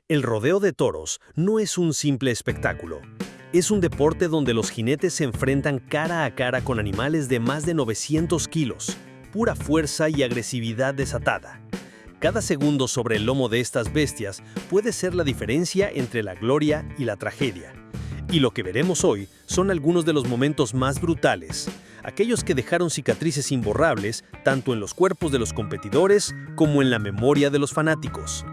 El rodeo de toros no es un simple espectáculo. Es un deporte donde los jinetes se enfrentan cara a cara con animales de más de 900 kilos, pura fuerza y agresividad desatada. Cada segundo sobre el lomo de estas bestias puede ser la diferencia entre la gloria y la tragedia. Y lo que veremos hoy son algunos de los momentos más brutales, aquellos que dejaron cicatrices imborrables tanto en los cuerpos de los competidores como en la memoria de los fanáticos.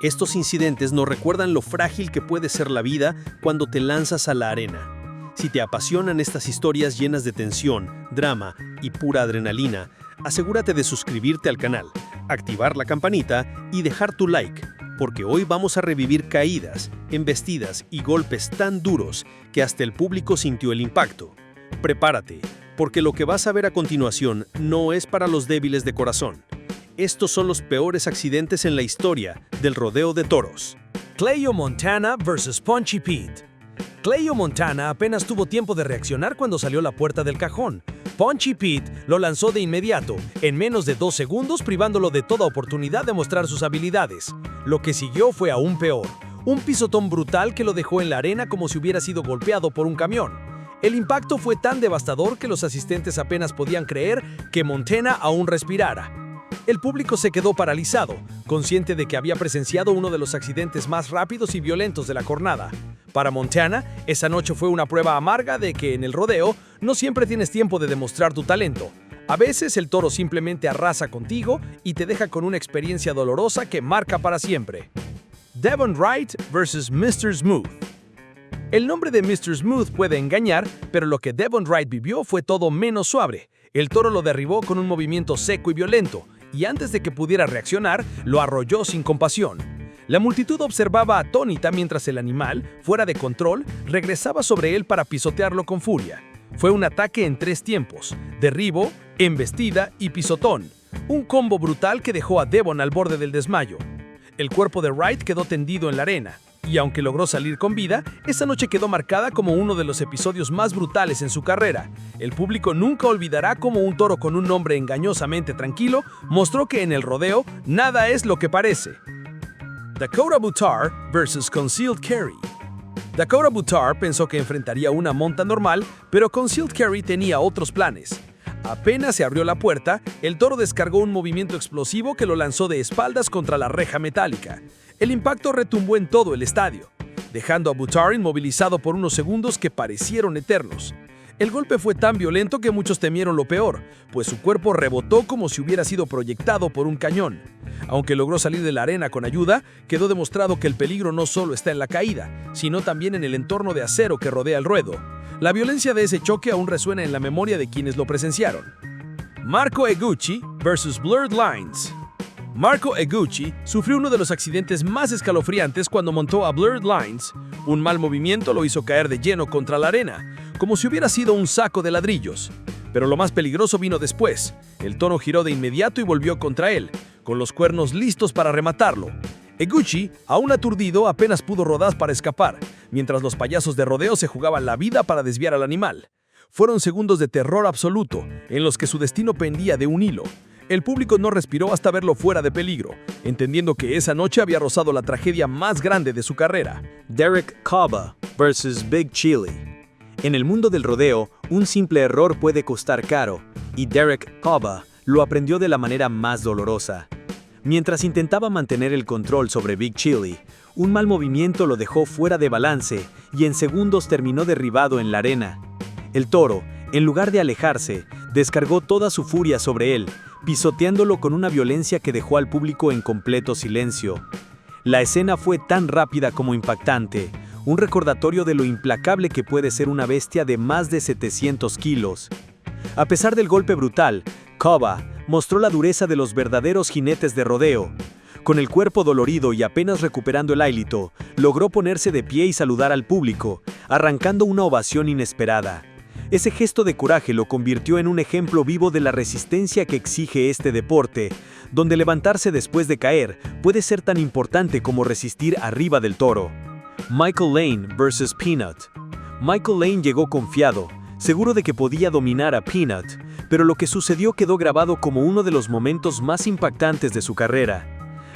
Estos incidentes nos recuerdan lo frágil que puede ser la vida cuando te lanzas a la arena. Si te apasionan estas historias llenas de tensión, drama y pura adrenalina, asegúrate de suscribirte al canal, activar la campanita y dejar tu like, porque hoy vamos a revivir caídas, embestidas y golpes tan duros que hasta el público sintió el impacto. Prepárate, porque lo que vas a ver a continuación no es para los débiles de corazón. Estos son los peores accidentes en la historia del rodeo de toros. Clayo Montana vs. Punchy Pete. Clayo Montana apenas tuvo tiempo de reaccionar cuando salió la puerta del cajón. Punchy Pete lo lanzó de inmediato, en menos de 2 segundos, privándolo de toda oportunidad de mostrar sus habilidades. Lo que siguió fue aún peor. Un pisotón brutal que lo dejó en la arena como si hubiera sido golpeado por un camión. El impacto fue tan devastador que los asistentes apenas podían creer que Montana aún respirara. El público se quedó paralizado, consciente de que había presenciado uno de los accidentes más rápidos y violentos de la jornada. Para Montana, esa noche fue una prueba amarga de que en el rodeo no siempre tienes tiempo de demostrar tu talento. A veces el toro simplemente arrasa contigo y te deja con una experiencia dolorosa que marca para siempre. Devon Wright vs. Mr. Smooth. El nombre de Mr. Smooth puede engañar, pero lo que Devon Wright vivió fue todo menos suave. El toro lo derribó con un movimiento seco y violento, y antes de que pudiera reaccionar, lo arrolló sin compasión. La multitud observaba atónita mientras el animal, fuera de control, regresaba sobre él para pisotearlo con furia. Fue un ataque en 3 tiempos: derribo, embestida y pisotón. Un combo brutal que dejó a Devon al borde del desmayo. El cuerpo de Wright quedó tendido en la arena, y aunque logró salir con vida, esa noche quedó marcada como uno de los episodios más brutales en su carrera. El público nunca olvidará cómo un toro con un nombre engañosamente tranquilo mostró que en el rodeo nada es lo que parece. Dakota Buttar vs. Concealed Carry. Dakota Buttar pensó que enfrentaría una monta normal, pero Concealed Carry tenía otros planes. Apenas se abrió la puerta, el toro descargó un movimiento explosivo que lo lanzó de espaldas contra la reja metálica. El impacto retumbó en todo el estadio, dejando a Buttar inmovilizado por unos segundos que parecieron eternos. El golpe fue tan violento que muchos temieron lo peor, pues su cuerpo rebotó como si hubiera sido proyectado por un cañón. Aunque logró salir de la arena con ayuda, quedó demostrado que el peligro no solo está en la caída, sino también en el entorno de acero que rodea el ruedo. La violencia de ese choque aún resuena en la memoria de quienes lo presenciaron. Marco Eguchi vs. Blurred Lines. Marco Eguchi sufrió uno de los accidentes más escalofriantes cuando montó a Blurred Lines. Un mal movimiento lo hizo caer de lleno contra la arena, como si hubiera sido un saco de ladrillos. Pero lo más peligroso vino después. El toro giró de inmediato y volvió contra él, con los cuernos listos para rematarlo. Eguchi, aún aturdido, apenas pudo rodar para escapar, mientras los payasos de rodeo se jugaban la vida para desviar al animal. Fueron segundos de terror absoluto, en los que su destino pendía de un hilo. El público no respiró hasta verlo fuera de peligro, entendiendo que esa noche había rozado la tragedia más grande de su carrera. Derek Kaba vs. Big Chili. En el mundo del rodeo, un simple error puede costar caro, y Derek Kaba lo aprendió de la manera más dolorosa. Mientras intentaba mantener el control sobre Big Chili, un mal movimiento lo dejó fuera de balance y en segundos terminó derribado en la arena. El toro, en lugar de alejarse, descargó toda su furia sobre él, pisoteándolo con una violencia que dejó al público en completo silencio. La escena fue tan rápida como impactante, un recordatorio de lo implacable que puede ser una bestia de más de 700 kilos. A pesar del golpe brutal, Kaba mostró la dureza de los verdaderos jinetes de rodeo. Con el cuerpo dolorido y apenas recuperando el hálito, logró ponerse de pie y saludar al público, arrancando una ovación inesperada. Ese gesto de coraje lo convirtió en un ejemplo vivo de la resistencia que exige este deporte, donde levantarse después de caer puede ser tan importante como resistir arriba del toro. Michael Lane vs. Peanut. Michael Lane llegó confiado, seguro de que podía dominar a Peanut, pero lo que sucedió quedó grabado como uno de los momentos más impactantes de su carrera.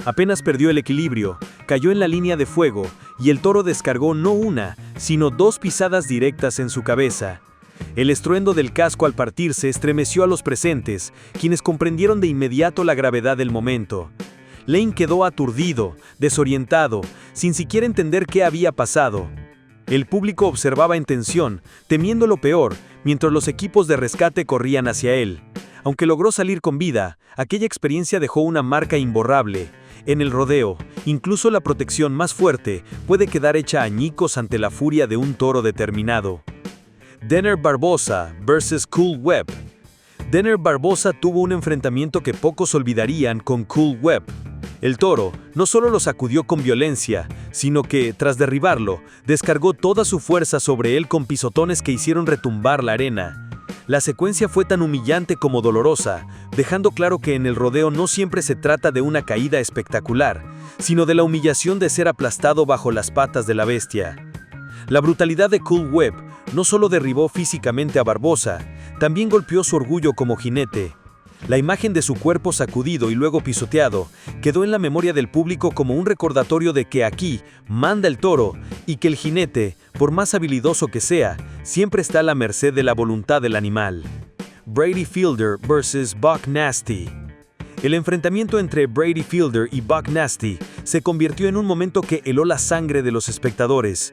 Apenas perdió el equilibrio, cayó en la línea de fuego y el toro descargó no una, sino 2 pisadas directas en su cabeza. El estruendo del casco al partirse estremeció a los presentes, quienes comprendieron de inmediato la gravedad del momento. Lane quedó aturdido, desorientado, sin siquiera entender qué había pasado. El público observaba en tensión, temiendo lo peor, mientras los equipos de rescate corrían hacia él. Aunque logró salir con vida, aquella experiencia dejó una marca imborrable. En el rodeo, incluso la protección más fuerte puede quedar hecha añicos ante la furia de un toro determinado. Denner Barbosa vs. Cool Webb. Denner Barbosa tuvo un enfrentamiento que pocos olvidarían con Cool Webb. El toro no solo lo sacudió con violencia, sino que, tras derribarlo, descargó toda su fuerza sobre él con pisotones que hicieron retumbar la arena. La secuencia fue tan humillante como dolorosa, dejando claro que en el rodeo no siempre se trata de una caída espectacular, sino de la humillación de ser aplastado bajo las patas de la bestia. La brutalidad de Cool Webb no solo derribó físicamente a Barbosa, también golpeó su orgullo como jinete. La imagen de su cuerpo sacudido y luego pisoteado quedó en la memoria del público como un recordatorio de que aquí manda el toro y que el jinete, por más habilidoso que sea, siempre está a la merced de la voluntad del animal. Brady Fielder vs. Buck Nasty. El enfrentamiento entre Brady Fielder y Buck Nasty se convirtió en un momento que heló la sangre de los espectadores.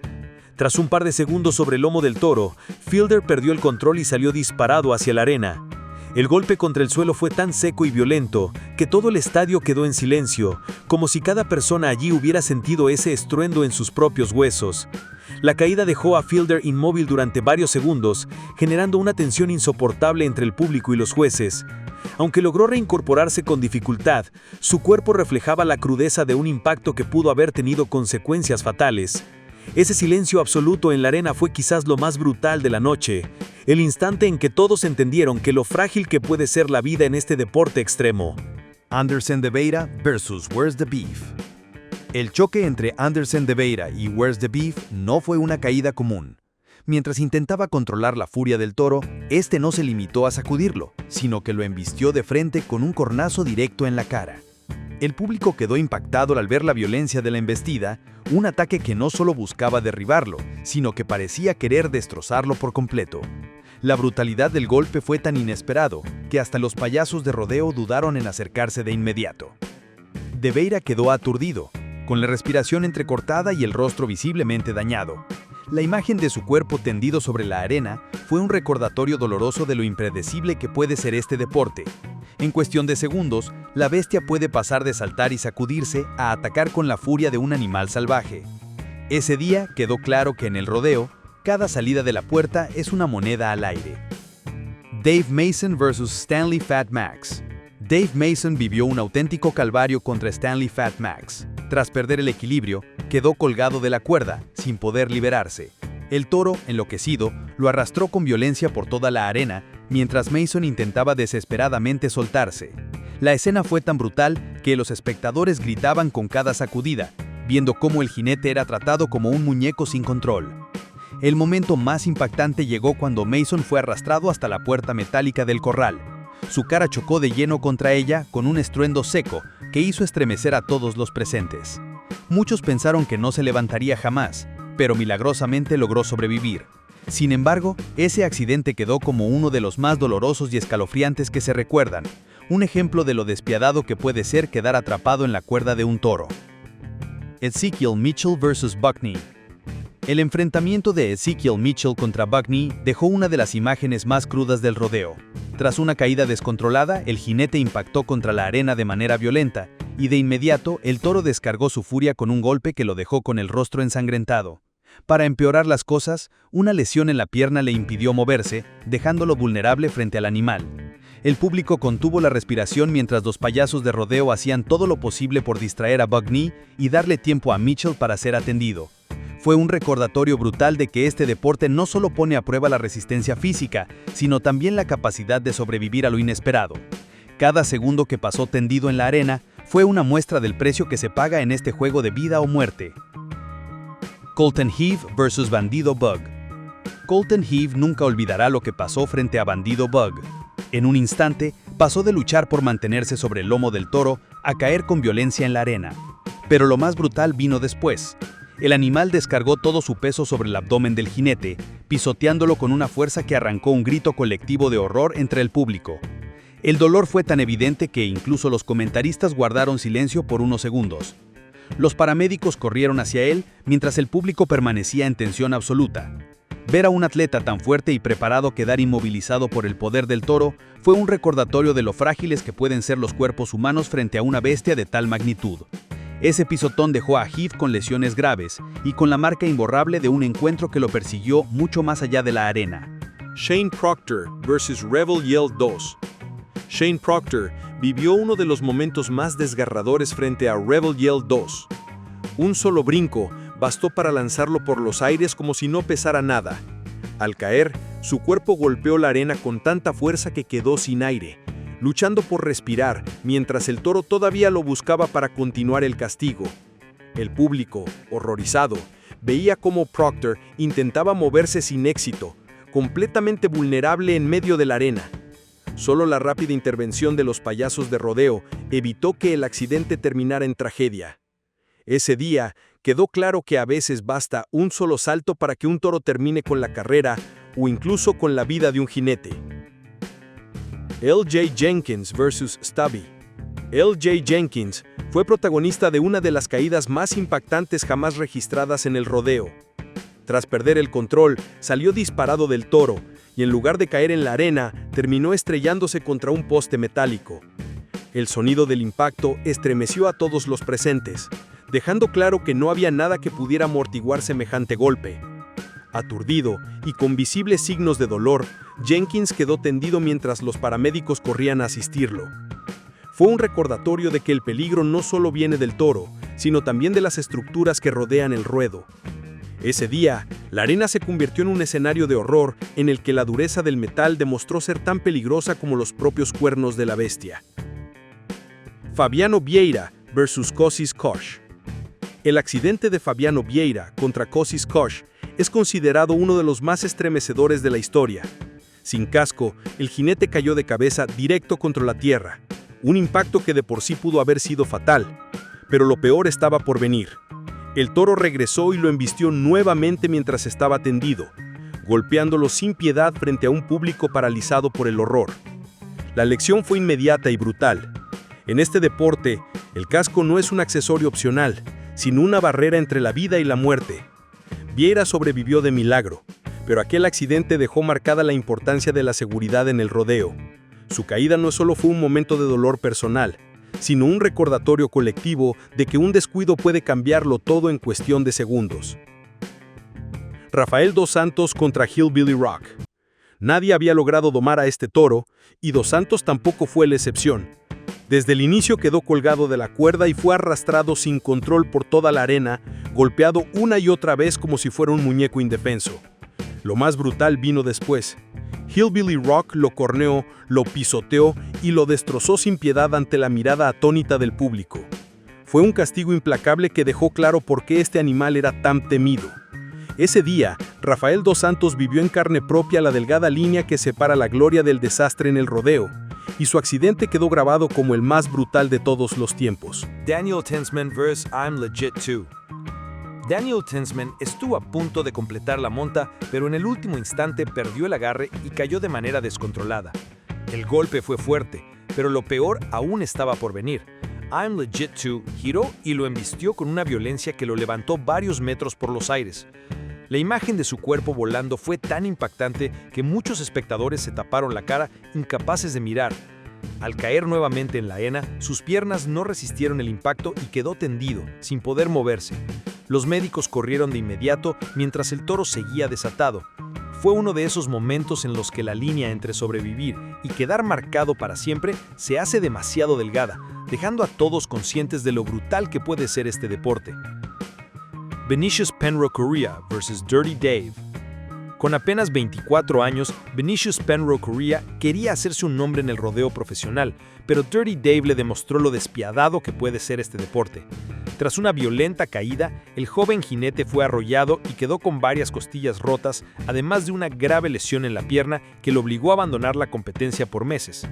Tras un par de segundos sobre el lomo del toro, Fielder perdió el control y salió disparado hacia la arena. El golpe contra el suelo fue tan seco y violento que todo el estadio quedó en silencio, como si cada persona allí hubiera sentido ese estruendo en sus propios huesos. La caída dejó a Fielder inmóvil durante varios segundos, generando una tensión insoportable entre el público y los jueces. Aunque logró reincorporarse con dificultad, su cuerpo reflejaba la crudeza de un impacto que pudo haber tenido consecuencias fatales. Ese silencio absoluto en la arena fue quizás lo más brutal de la noche, el instante en que todos entendieron que lo frágil que puede ser la vida en este deporte extremo. Anderson de Beira versus Where's the Beef. El choque entre Anderson de Beira y Where's the Beef no fue una caída común. Mientras intentaba controlar la furia del toro, este no se limitó a sacudirlo, sino que lo embistió de frente con un cornazo directo en la cara. El público quedó impactado al ver la violencia de la embestida, un ataque que no solo buscaba derribarlo, sino que parecía querer destrozarlo por completo. La brutalidad del golpe fue tan inesperado que hasta los payasos de rodeo dudaron en acercarse de inmediato. De Beira quedó aturdido, con la respiración entrecortada y el rostro visiblemente dañado. La imagen de su cuerpo tendido sobre la arena fue un recordatorio doloroso de lo impredecible que puede ser este deporte. En cuestión de segundos, la bestia puede pasar de saltar y sacudirse a atacar con la furia de un animal salvaje. Ese día quedó claro que en el rodeo, cada salida de la puerta es una moneda al aire. Dave Mason vs. Stanley Fat Max. Dave Mason vivió un auténtico calvario contra Stanley Fat Max. Tras perder el equilibrio, quedó colgado de la cuerda, sin poder liberarse. El toro, enloquecido, lo arrastró con violencia por toda la arena, mientras Mason intentaba desesperadamente soltarse. La escena fue tan brutal que los espectadores gritaban con cada sacudida, viendo cómo el jinete era tratado como un muñeco sin control. El momento más impactante llegó cuando Mason fue arrastrado hasta la puerta metálica del corral. Su cara chocó de lleno contra ella con un estruendo seco que hizo estremecer a todos los presentes. Muchos pensaron que no se levantaría jamás, pero milagrosamente logró sobrevivir. Sin embargo, ese accidente quedó como uno de los más dolorosos y escalofriantes que se recuerdan, un ejemplo de lo despiadado que puede ser quedar atrapado en la cuerda de un toro. Ezekiel Mitchell vs. Buckney. El enfrentamiento de Ezekiel Mitchell contra Buckney dejó una de las imágenes más crudas del rodeo. Tras una caída descontrolada, el jinete impactó contra la arena de manera violenta, y de inmediato el toro descargó su furia con un golpe que lo dejó con el rostro ensangrentado. Para empeorar las cosas, una lesión en la pierna le impidió moverse, dejándolo vulnerable frente al animal. El público contuvo la respiración mientras los payasos de rodeo hacían todo lo posible por distraer a Buckney y darle tiempo a Mitchell para ser atendido. Fue un recordatorio brutal de que este deporte no solo pone a prueba la resistencia física, sino también la capacidad de sobrevivir a lo inesperado. Cada segundo que pasó tendido en la arena fue una muestra del precio que se paga en este juego de vida o muerte. Colton Heave vs. Bandido Bug. Colton Heave nunca olvidará lo que pasó frente a Bandido Bug. En un instante, pasó de luchar por mantenerse sobre el lomo del toro a caer con violencia en la arena. Pero lo más brutal vino después. El animal descargó todo su peso sobre el abdomen del jinete, pisoteándolo con una fuerza que arrancó un grito colectivo de horror entre el público. El dolor fue tan evidente que incluso los comentaristas guardaron silencio por unos segundos. Los paramédicos corrieron hacia él mientras el público permanecía en tensión absoluta. Ver a un atleta tan fuerte y preparado quedar inmovilizado por el poder del toro fue un recordatorio de lo frágiles que pueden ser los cuerpos humanos frente a una bestia de tal magnitud. Ese pisotón dejó a Heath con lesiones graves y con la marca imborrable de un encuentro que lo persiguió mucho más allá de la arena. Shane Proctor vs. Rebel Yell 2. Shane Proctor vivió uno de los momentos más desgarradores frente a Rebel Yell 2. Un solo brinco bastó para lanzarlo por los aires como si no pesara nada. Al caer, su cuerpo golpeó la arena con tanta fuerza que quedó sin aire, luchando por respirar mientras el toro todavía lo buscaba para continuar el castigo. El público, horrorizado, veía cómo Proctor intentaba moverse sin éxito, completamente vulnerable en medio de la arena. Solo la rápida intervención de los payasos de rodeo evitó que el accidente terminara en tragedia. Ese día quedó claro que a veces basta un solo salto para que un toro termine con la carrera o incluso con la vida de un jinete. L.J. Jenkins vs. Stubby. L.J. Jenkins fue protagonista de una de las caídas más impactantes jamás registradas en el rodeo. Tras perder el control, salió disparado del toro y en lugar de caer en la arena, terminó estrellándose contra un poste metálico. El sonido del impacto estremeció a todos los presentes, dejando claro que no había nada que pudiera amortiguar semejante golpe. Aturdido y con visibles signos de dolor, Jenkins quedó tendido mientras los paramédicos corrían a asistirlo. Fue un recordatorio de que el peligro no solo viene del toro, sino también de las estructuras que rodean el ruedo. Ese día, la arena se convirtió en un escenario de horror en el que la dureza del metal demostró ser tan peligrosa como los propios cuernos de la bestia. Fabiano Vieira vs. Kossis Kosh. El accidente de Fabiano Vieira contra Kossis Kosh es considerado uno de los más estremecedores de la historia. Sin casco, el jinete cayó de cabeza directo contra la tierra, un impacto que de por sí pudo haber sido fatal, pero lo peor estaba por venir. El toro regresó y lo embistió nuevamente mientras estaba tendido, golpeándolo sin piedad frente a un público paralizado por el horror. La lección fue inmediata y brutal. En este deporte, el casco no es un accesorio opcional, sino una barrera entre la vida y la muerte. Vieira sobrevivió de milagro, pero aquel accidente dejó marcada la importancia de la seguridad en el rodeo. Su caída no solo fue un momento de dolor personal, sino un recordatorio colectivo de que un descuido puede cambiarlo todo en cuestión de segundos. Rafael dos Santos contra Hillbilly Rock. Nadie había logrado domar a este toro, y dos Santos tampoco fue la excepción. Desde el inicio quedó colgado de la cuerda y fue arrastrado sin control por toda la arena, golpeado una y otra vez como si fuera un muñeco indefenso. Lo más brutal vino después. Hillbilly Rock lo corneó, lo pisoteó y lo destrozó sin piedad ante la mirada atónita del público. Fue un castigo implacable que dejó claro por qué este animal era tan temido. Ese día, Rafael dos Santos vivió en carne propia la delgada línea que separa la gloria del desastre en el rodeo, y su accidente quedó grabado como el más brutal de todos los tiempos. Daniel Tinsman vs. I'm Legit 2. Daniel Tinsman estuvo a punto de completar la monta, pero en el último instante perdió el agarre y cayó de manera descontrolada. El golpe fue fuerte, pero lo peor aún estaba por venir. I'm Legit 2 giró y lo embistió con una violencia que lo levantó varios metros por los aires. La imagen de su cuerpo volando fue tan impactante que muchos espectadores se taparon la cara, incapaces de mirar. Al caer nuevamente en la arena, sus piernas no resistieron el impacto y quedó tendido, sin poder moverse. Los médicos corrieron de inmediato mientras el toro seguía desatado. Fue uno de esos momentos en los que la línea entre sobrevivir y quedar marcado para siempre se hace demasiado delgada, dejando a todos conscientes de lo brutal que puede ser este deporte. Vinicius Penrose Correa vs. Dirty Dave. Con apenas 24 años, Vinicius Penrose Correa quería hacerse un nombre en el rodeo profesional, pero Dirty Dave le demostró lo despiadado que puede ser este deporte. Tras una violenta caída, el joven jinete fue arrollado y quedó con varias costillas rotas, además de una grave lesión en la pierna que lo obligó a abandonar la competencia por meses.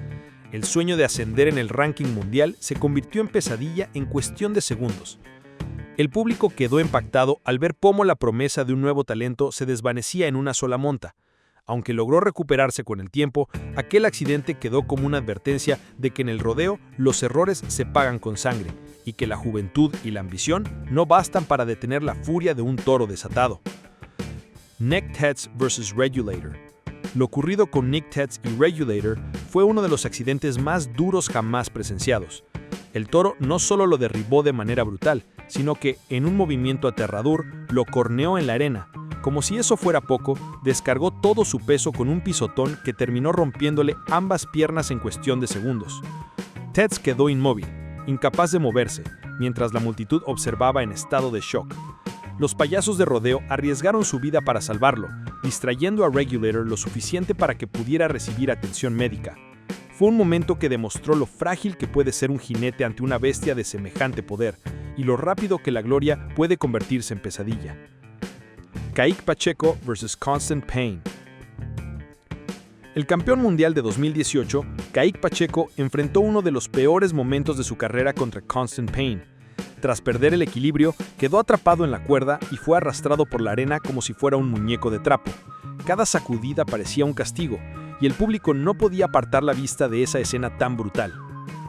El sueño de ascender en el ranking mundial se convirtió en pesadilla en cuestión de segundos. El público quedó impactado al ver cómo la promesa de un nuevo talento se desvanecía en una sola monta. Aunque logró recuperarse con el tiempo, aquel accidente quedó como una advertencia de que en el rodeo los errores se pagan con sangre y que la juventud y la ambición no bastan para detener la furia de un toro desatado. Nick Tetz vs. Regulator. Lo ocurrido con Nick Tetz y Regulator fue uno de los accidentes más duros jamás presenciados. El toro no solo lo derribó de manera brutal, sino que, en un movimiento aterrador, lo corneó en la arena. Como si eso fuera poco, descargó todo su peso con un pisotón que terminó rompiéndole ambas piernas en cuestión de segundos. Tetz quedó inmóvil, incapaz de moverse, mientras la multitud observaba en estado de shock. Los payasos de rodeo arriesgaron su vida para salvarlo, distrayendo a Regulator lo suficiente para que pudiera recibir atención médica. Fue un momento que demostró lo frágil que puede ser un jinete ante una bestia de semejante poder, y lo rápido que la gloria puede convertirse en pesadilla. Ka'ik Pacheco vs. Constant Pain. El campeón mundial de 2018, Ka'ik Pacheco, enfrentó uno de los peores momentos de su carrera contra Constant Pain. Tras perder el equilibrio, quedó atrapado en la cuerda y fue arrastrado por la arena como si fuera un muñeco de trapo. Cada sacudida parecía un castigo, y el público no podía apartar la vista de esa escena tan brutal.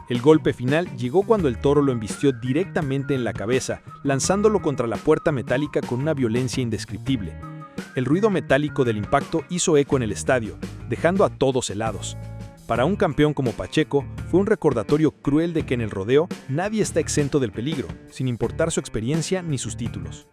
El golpe final llegó cuando el toro lo embistió directamente en la cabeza, lanzándolo contra la puerta metálica con una violencia indescriptible. El ruido metálico del impacto hizo eco en el estadio, dejando a todos helados. Para un campeón como Pacheco, fue un recordatorio cruel de que en el rodeo nadie está exento del peligro, sin importar su experiencia ni sus títulos.